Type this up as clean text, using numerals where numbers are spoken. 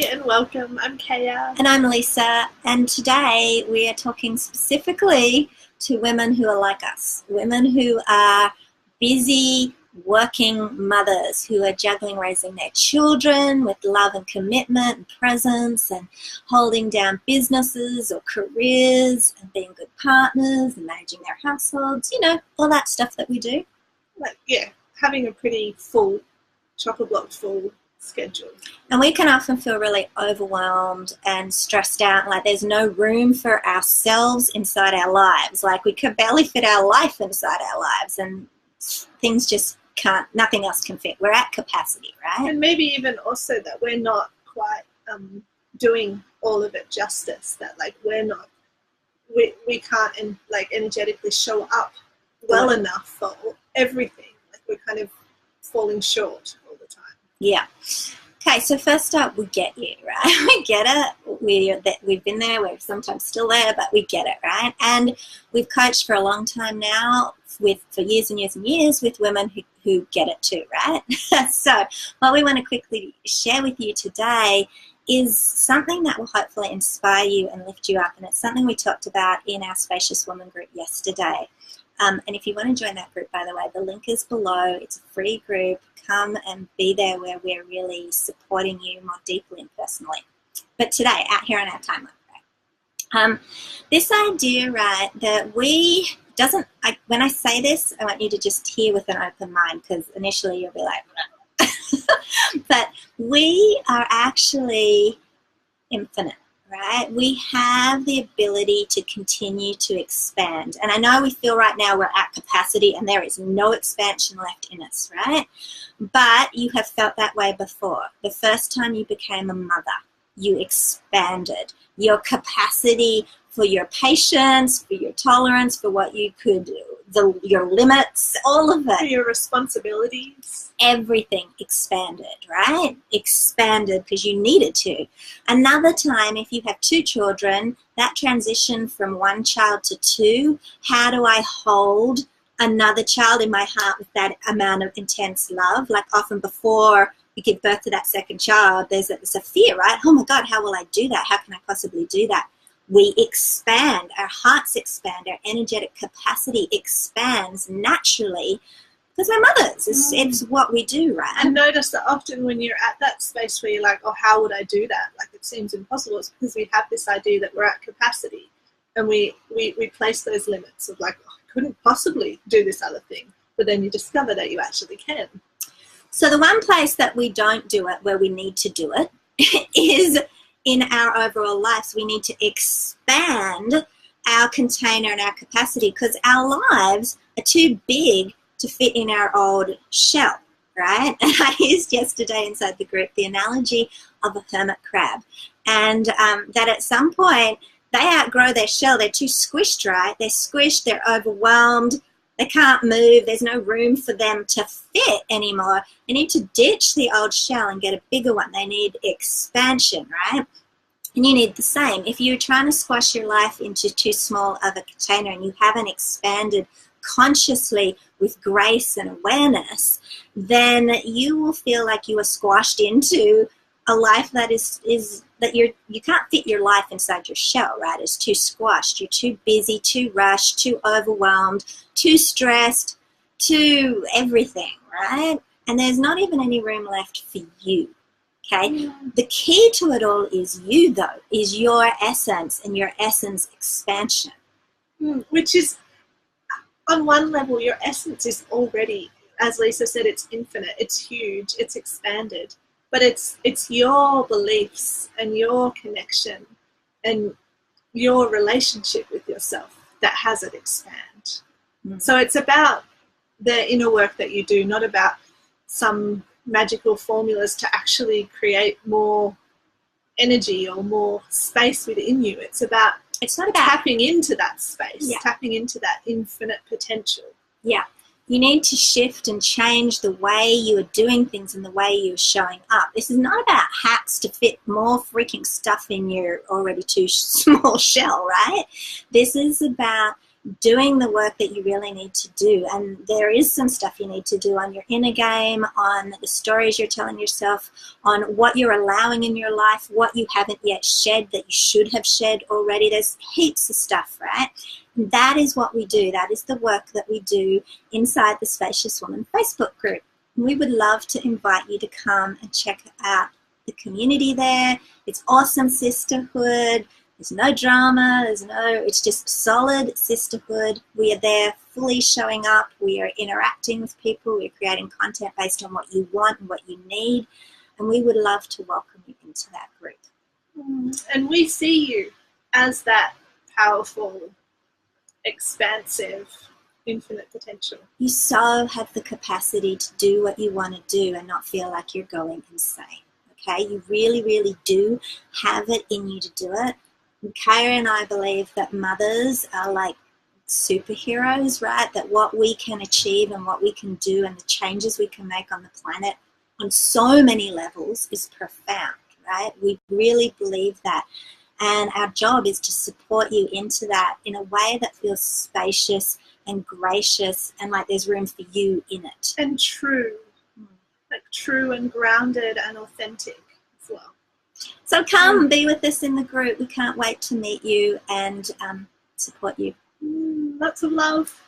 and welcome. I'm Kaya. And I'm Lisa, and today we are talking specifically to women who are like us, women who are busy working mothers who are juggling raising their children with love and commitment and presence and holding down businesses or careers and being good partners and managing their households, all that stuff that we do. Having a pretty full, chock-a-block full schedule. And we can often feel really overwhelmed and stressed out, like there's no room for ourselves inside our lives. Like we could barely fit our life inside our lives and things just can't, nothing else can fit. We're at capacity, right? And maybe even also that we're not quite doing all of it justice, that like we can't energetically show up well enough for everything. Like we're kind of falling short all the time. Yeah. Okay, so first up, we get you, right? We get it. We've been there. We're sometimes still there, but we get it, right? And we've coached for a long time now, for years and years and years, with women who get it too, right? So what we want to quickly share with you today is something that will hopefully inspire you and lift you up, and it's something we talked about in our Spacious Woman group yesterday. And if you want to join that group, by the way, the link is below. It's a free group. Come and be there where we're really supporting you more deeply and personally. But today, out here on our timeline, right? This idea, right, that when I say this, I want you to just hear with an open mind, because initially you'll be like, but we are actually infinite. Right? We have the ability to continue to expand. And I know we feel right now we're at capacity and there is no expansion left in us, right? But you have felt that way before. The first time you became a mother, you expanded. Your capacity for your patience, for your tolerance, for what you could do, your limits, all of it. For your responsibilities. Everything expanded, right? Expanded because you needed to. Another time, if you have two children, that transition from one child to two, how do I hold another child in my heart with that amount of intense love? Like often before you give birth to that second child, there's a fear, right? Oh my God, how will I do that? How can I possibly do that? We expand, our hearts expand, our energetic capacity expands naturally because we're mothers. It's what we do, right? And notice that often when you're at that space where you're like, oh, how would I do that? Like it seems impossible. It's because we have this idea that we're at capacity and we place those limits of like, oh, I couldn't possibly do this other thing. But then you discover that you actually can. So the one place that we don't do it where we need to do it is in our overall lives. We need to expand our container and our capacity because our lives are too big to fit in our old shell, right? And I used yesterday inside the group the analogy of a hermit crab, and that at some point they outgrow their shell. They're too squished, right? They're squished, they're overwhelmed, they can't move, there's no room for them to fit anymore. They need to ditch the old shell and get a bigger one. They need expansion, right? And you need the same. If you're trying to squash your life into too small of a container and you haven't expanded consciously with grace and awareness, then you will feel like you are squashed into a life that is that you can't fit your life inside your shell, right? It's too squashed. You're too busy, too rushed, too overwhelmed, too stressed, too everything, right? And there's not even any room left for you. Okay, the key to it all is you, though, is your essence and your essence expansion. Which is, on one level, your essence is already, as Lisa said, it's infinite, it's huge, it's expanded. But it's your beliefs and your connection and your relationship with yourself that has it expand. So it's about the inner work that you do, not about some magical formulas to actually create more energy or more space within you. It's not about tapping into that space, tapping into that infinite potential. Yeah. You need to shift and change the way you are doing things and the way you're showing up. This is not about hacks to fit more freaking stuff in your already too small shell, right? This is about doing the work that you really need to do. And there is some stuff you need to do on your inner game, on the stories you're telling yourself, on what you're allowing in your life, what you haven't yet shed that you should have shed already. There's heaps of stuff, right? And that is what we do. That is the work that we do inside the Spacious Woman Facebook group. And we would love to invite you to come and check out the community there. It's awesome sisterhood. There's no drama, it's just solid sisterhood. We are there fully showing up. We are interacting with people. We're creating content based on what you want and what you need. And we would love to welcome you into that group. And we see you as that powerful, expansive, infinite potential. You so have the capacity to do what you want to do and not feel like you're going insane. Okay? You really, really do have it in you to do it. Kyra and I believe that mothers are like superheroes, right? That what we can achieve and what we can do and the changes we can make on the planet on so many levels is profound, right? We really believe that. And our job is to support you into that in a way that feels spacious and gracious and like there's room for you in it. And true. Like true and grounded and authentic as well. So come be with us in the group. We can't wait to meet you and support you. Lots of love.